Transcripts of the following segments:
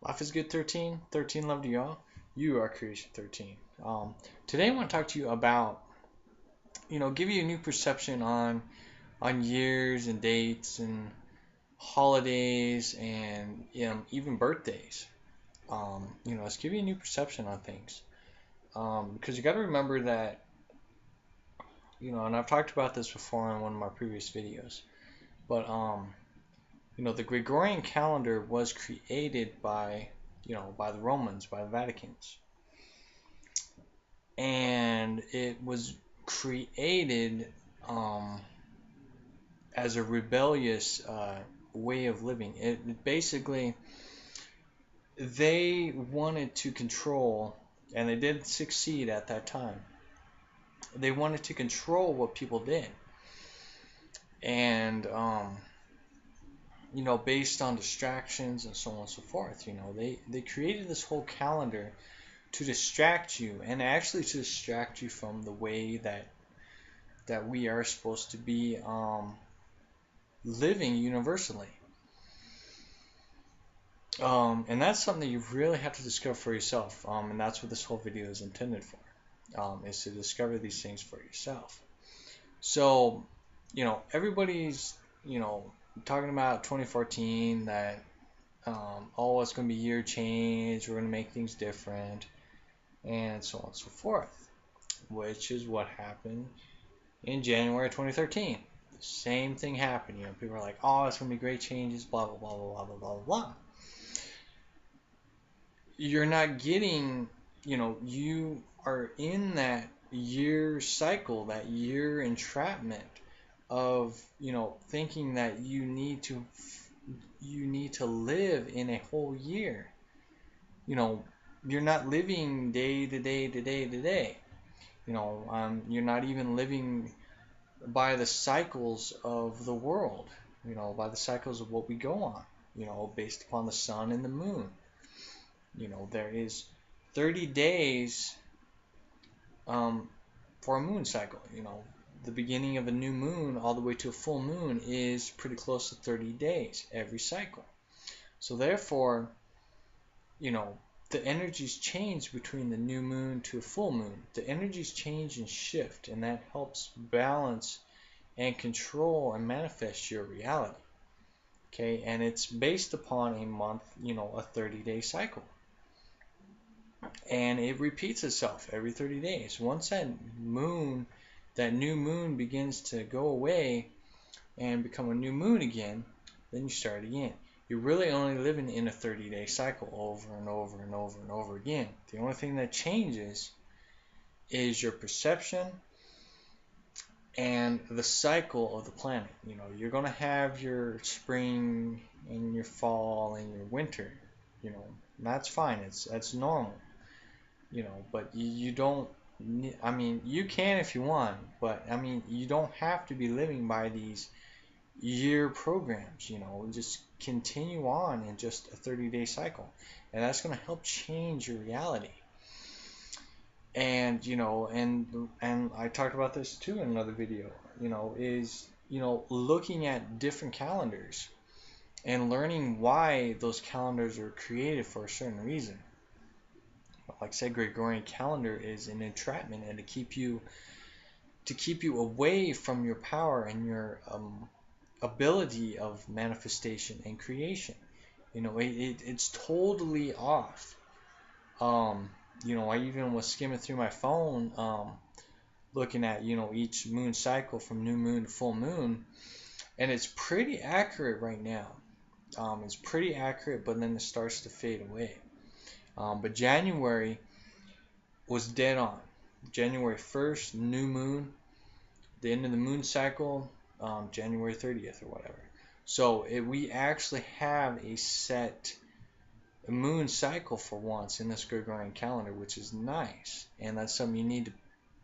Life is good 13. 13 love to y'all. You are creation 13. Today I want to talk to you about, give you a new perception on years and dates and holidays and even birthdays. Let's give you a new perception on things. Because you got to remember that, and I've talked about this before in one of my previous videos, but the Gregorian calendar was created by the Romans, by the Vaticans. And it was created um, as a rebellious way of living. It basically, they wanted to control, and they did succeed at that time. They wanted to control what people did, and based on distractions and so on and so forth. They created this whole calendar to distract you, and actually to distract you from the way that we are supposed to be living universally. And that's something you really have to discover for yourself. And that's what this whole video is intended for, is to discover these things for yourself. So, everybody's, talking about 2014, that, oh, it's going to be year change, we're going to make things different, and so on and so forth, which is what happened in January 2013. The same thing happened. People are like, oh, it's going to be great changes, blah, blah, blah, blah, blah, blah, blah, blah. You're not getting, you are in that year cycle, that year entrapment of, thinking that you need to live in a whole year. You're not living day to day to day to day. You're not even living by the cycles of the world, by the cycles of what we go on, based upon the sun and the moon. There is 30 days for a moon cycle. The beginning of a new moon all the way to a full moon is pretty close to 30 days every cycle. So therefore, the energies change between the new moon to a full moon. The energies change and shift, and that helps balance and control and manifest your reality. Okay, and it's based upon a month, a 30-day cycle. And it repeats itself every 30 days. Once that new moon begins to go away and become a new moon again, then you start again. You're really only living in a 30-day cycle over and over and over and over again. The only thing that changes is your perception and the cycle of the planet. You're going to have your spring and your fall and your winter. That's fine. That's normal. But you don't. I mean, you can if you want, but I mean, you don't have to be living by these year programs. Just continue on in just a 30-day cycle, and that's going to help change your reality. And and I talked about this too in another video. Is looking at different calendars and learning why those calendars are created for a certain reason. Like I said, Gregorian calendar is an entrapment, and to keep you away from your power and your ability of manifestation and creation. It's totally off. I even was skimming through my phone, looking at each moon cycle from new moon to full moon, and it's pretty accurate right now. It's pretty accurate, but then it starts to fade away. But January was dead on. January 1st, new moon, the end of the moon cycle, January 30th or whatever. So we actually have a set moon cycle for once in this Gregorian calendar, which is nice. And that's something you need to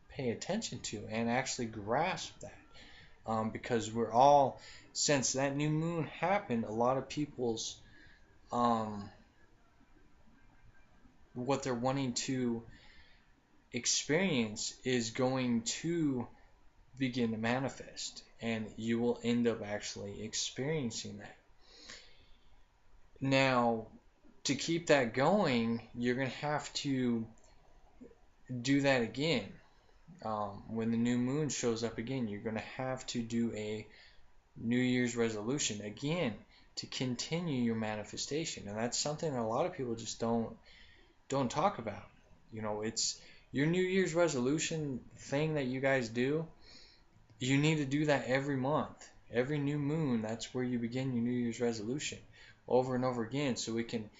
pay attention to and actually grasp that. Because we're all, since that new moon happened, a lot of people's what they're wanting to experience is going to begin to manifest, and you will end up actually experiencing that. Now, to keep that going, you're going to have to do that again. When the new moon shows up again, you're going to have to do a New Year's resolution again to continue your manifestation. And that's something that a lot of people just don't talk about. It's your New Year's resolution thing that you guys do. You need to do that every month. Every new moon, that's where you begin your New Year's resolution over and over again, so we can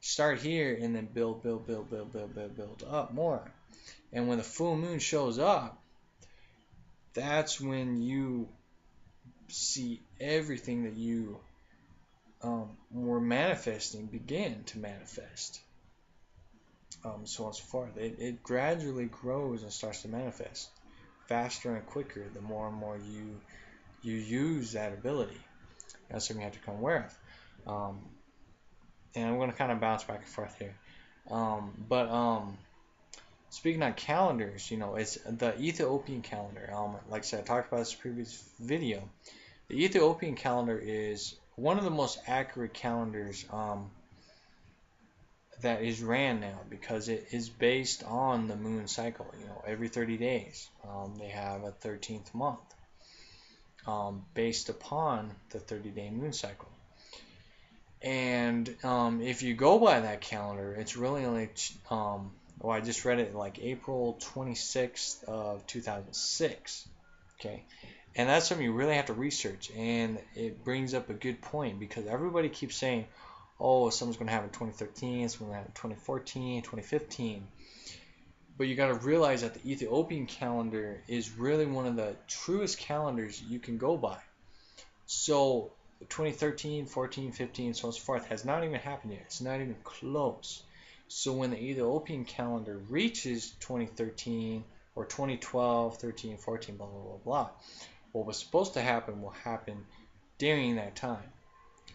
start here and then build, build, build, build, build, build, build up more. And when the full moon shows up, that's when you see everything that you were manifesting begin to manifest. So on and so forth. It gradually grows and starts to manifest faster and quicker the more and more you use that ability. That's something you have to become aware of. And I'm going to kind of bounce back and forth here. But speaking of calendars, it's the Ethiopian calendar. Like I said, I talked about this in a previous video. The Ethiopian calendar is one of the most accurate calendars that is ran now, because it is based on the moon cycle. Every 30 days they have a 13th month based upon the 30-day moon cycle. And if you go by that calendar, it's really only I just read it like April 26th of 2006. Okay, and that's something you really have to research, and it brings up a good point, because everybody keeps saying, oh, someone's going to have it in 2013, someone's going to have it in 2014, 2015. But you got to realize that the Ethiopian calendar is really one of the truest calendars you can go by. So 2013, 14, 15, so on and so forth has not even happened yet. It's not even close. So when the Ethiopian calendar reaches 2013 or 2012, 13, 14, blah, blah, blah, blah, what was supposed to happen will happen during that time.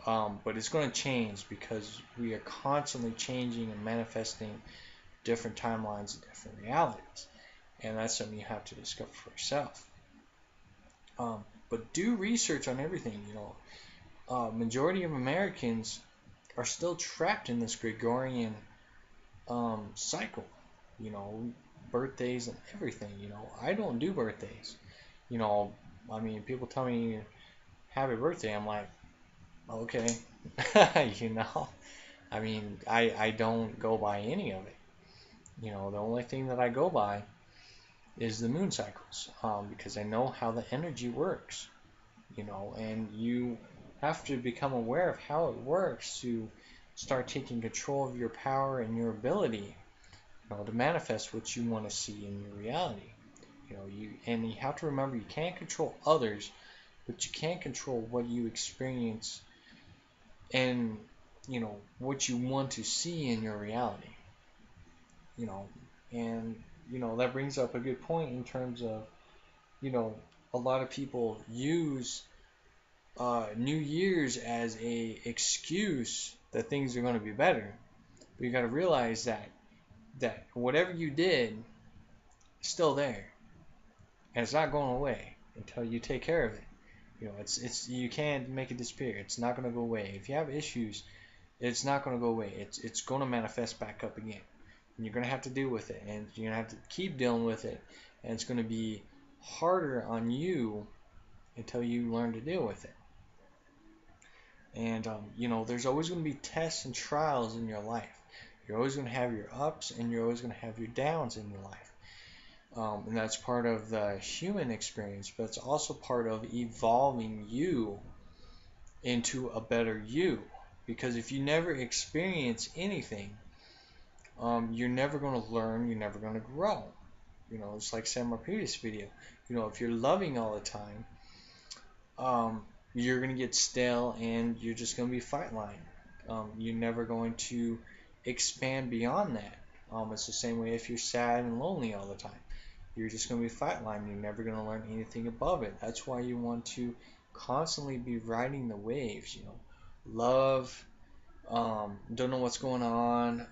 But it's going to change, because we are constantly changing and manifesting different timelines and different realities. And that's something you have to discover for yourself. But do research on everything. Majority of Americans are still trapped in this Gregorian cycle. Birthdays and everything. I don't do birthdays. People tell me happy birthday. I'm like, okay. I don't go by any of it. The only thing that I go by is the moon cycles, because I know how the energy works. And you have to become aware of how it works to start taking control of your power and your ability, to manifest what you want to see in your reality. You have to remember, you can't control others, but you can control what you experience and what you want to see in your reality. And that brings up a good point in terms of a lot of people use New Year's as a excuse that things are going to be better. But you got to realize that whatever you did is still there, and it's not going away until you take care of it. It's you can't make it disappear. It's not going to go away. If you have issues, it's not going to go away. It's going to manifest back up again. And you're going to have to deal with it, and you're going to have to keep dealing with it, and it's going to be harder on you until you learn to deal with it. And there's always going to be tests and trials in your life. You're always going to have your ups, and you're always going to have your downs in your life. And that's part of the human experience, but it's also part of evolving you into a better you. Because if you never experience anything, you're never going to learn, you're never going to grow. It's like I said in my previous video. If you're loving all the time, you're going to get stale, and you're just going to be flatline. You're never going to expand beyond that. It's the same way if you're sad and lonely all the time. You're just going to be flatline. You're never going to learn anything above it. That's why you want to constantly be riding the waves. Love, don't know what's going on,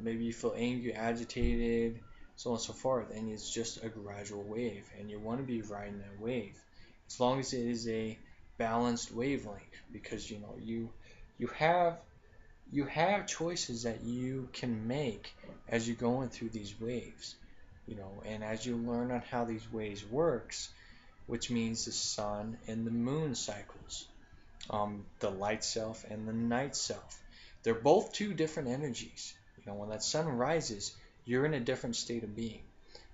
maybe you feel angry, agitated, so on and so forth, and it's just a gradual wave, and you want to be riding that wave as long as it is a balanced wavelength, because you have you have choices that you can make as you're going through these waves, and as you learn on how these waves works, which means the sun and the moon cycles, the light self and the night self. They're both two different energies. When that sun rises, you're in a different state of being.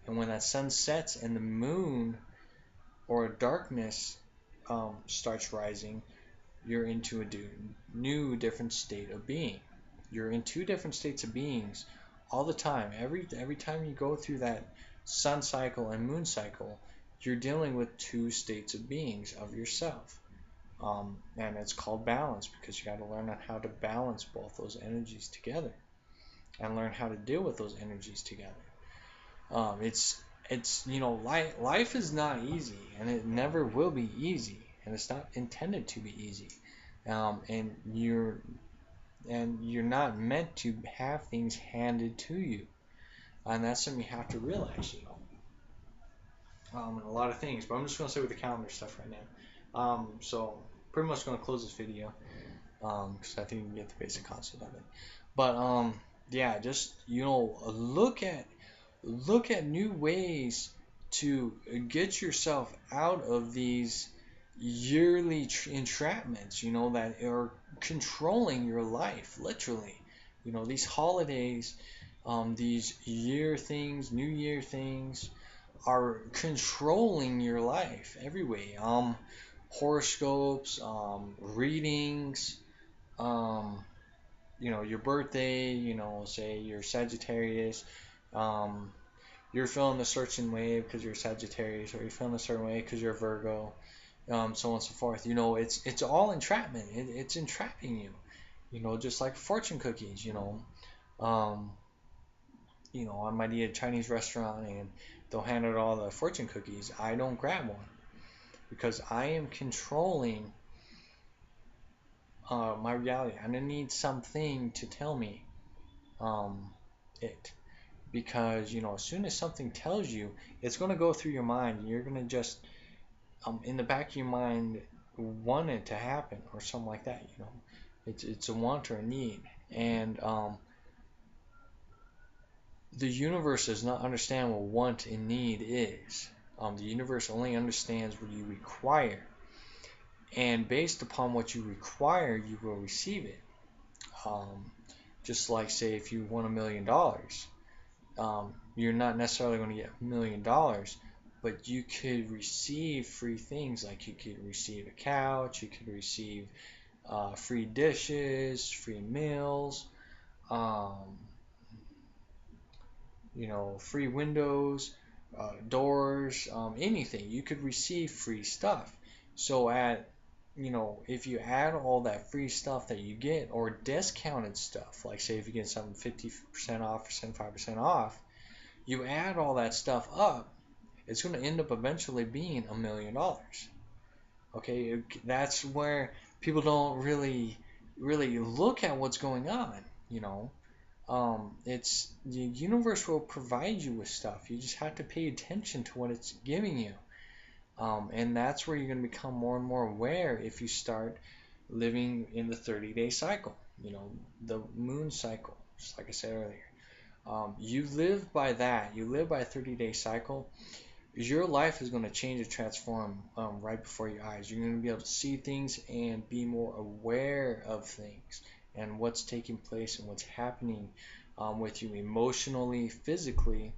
And when that sun sets and the moon or darkness starts rising, you're into a new, different state of being. You're in two different states of beings all the time. Every time you go through that sun cycle and moon cycle, you're dealing with two states of beings of yourself. And it's called balance because you got to learn on how to balance both those energies together and learn how to deal with those energies together. It's life is not easy and it never will be easy and it's not intended to be easy. And you're not meant to have things handed to you, and that's something you have to realize. And a lot of things. But I'm just gonna say with the calendar stuff right now. So pretty much gonna close this video because I think you can get the basic concept of it. But yeah, just look at new ways to get yourself out of these yearly entrapments, that are controlling your life, literally. These holidays, these year things, New Year things, are controlling your life every way. Horoscopes, readings, um, your birthday, say you're Sagittarius, um, you're feeling a certain way because you're Sagittarius, or you're feeling a certain way because you're Virgo, so on and so forth. It's all entrapment. It's entrapping you. Just like fortune cookies. Um, I might eat at a Chinese restaurant and they'll hand out all the fortune cookies. I don't grab one because I am controlling my reality. I'm gonna need something to tell me it. Because as soon as something tells you, it's going to go through your mind. You're going to just in the back of your mind want it to happen or something like that. It's a want or a need. And the universe does not understand what want and need is. The universe only understands what you require, and based upon what you require, you will receive it. um, just like, say, if you want $1 million, you're not necessarily going to get $1 million, but you could receive free things. Like you could receive a couch, you could receive free dishes, free meals, um, free windows, doors, anything. You could receive free stuff. So if you add all that free stuff that you get, or discounted stuff, like say if you get something 50% off or 75% off, you add all that stuff up, it's going to end up eventually being $1 million. Okay, that's where people don't really look at what's going on. It's the universe will provide you with stuff. You just have to pay attention to what it's giving you. And that's where you're going to become more and more aware if you start living in the 30-day cycle, the moon cycle, just like I said earlier. You live by that. You live by a 30-day cycle. Your life is going to change and transform right before your eyes. You're going to be able to see things and be more aware of things and what's taking place and what's happening with you emotionally, physically,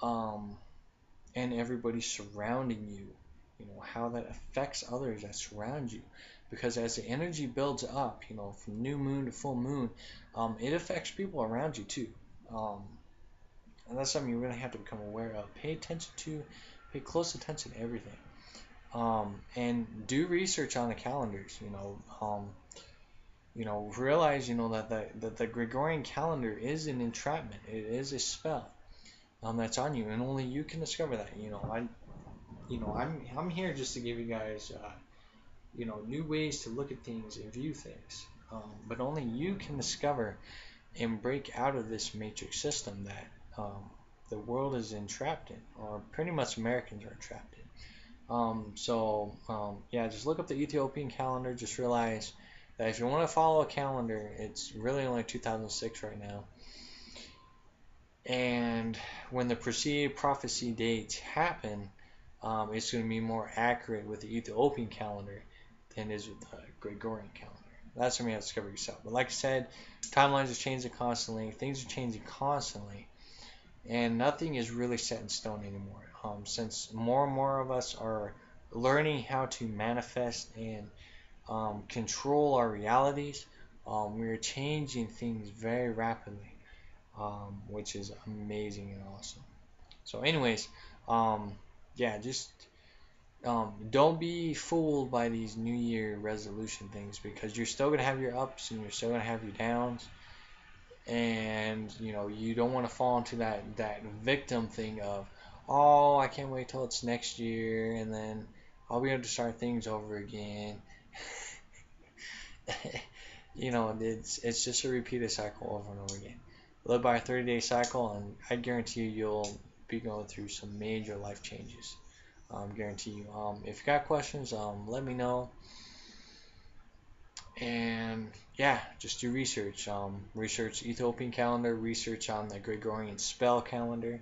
um, and everybody surrounding you. How that affects others that surround you. Because as the energy builds up, from new moon to full moon, it affects people around you too. Um, and that's something you really have to become aware of. Pay close attention to everything. And do research on the calendars. Realize that the Gregorian calendar is an entrapment. It is a spell that's on you, and only you can discover that. I'm here just to give you guys new ways to look at things and view things. But only you can discover and break out of this matrix system that the world is entrapped in, or pretty much Americans are entrapped in. Yeah, just look up the Ethiopian calendar. Just realize that if you want to follow a calendar, it's really only 2006 right now. And when the preceded prophecy dates happen, it's going to be more accurate with the Ethiopian calendar than it is with the Gregorian calendar. That's something you have to discover yourself. But like I said, timelines are changing constantly, things are changing constantly, and nothing is really set in stone anymore. Since more and more of us are learning how to manifest and control our realities, we're changing things very rapidly, which is amazing and awesome. So, anyways, um, yeah, just don't be fooled by these New Year resolution things because you're still gonna have your ups and you're still gonna have your downs, and you don't want to fall into that victim thing of, oh, I can't wait till it's next year and then I'll be able to start things over again. It's just a repeated cycle over and over again. Live by a 30-day cycle, and I guarantee you'll be going through some major life changes. Guarantee you. If you got questions, let me know. And yeah, just do research. Research Ethiopian calendar, research on the Gregorian spell calendar,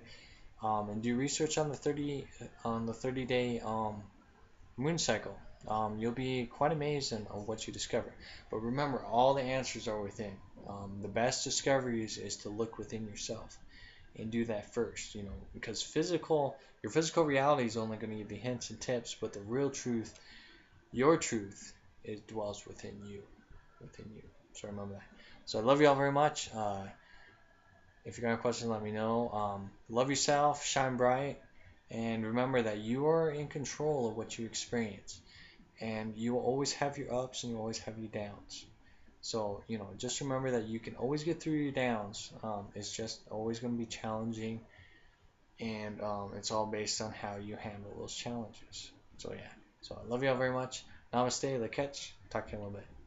and do research on the 30-day moon cycle. You'll be quite amazed at what you discover. But remember, all the answers are within. The best discoveries is to look within yourself and do that first, because your physical reality is only going to give you hints and tips, but the real truth, your truth, it dwells within you. So remember that. So I love you all very much. If you got any questions, let me know. Love yourself, shine bright, and remember that you are in control of what you experience. And you will always have your ups and you always have your downs. So, just remember that you can always get through your downs. It's just always going to be challenging, and it's all based on how you handle those challenges. So, yeah. So, I love you all very much. Namaste, la catch. Talk to you in a little bit.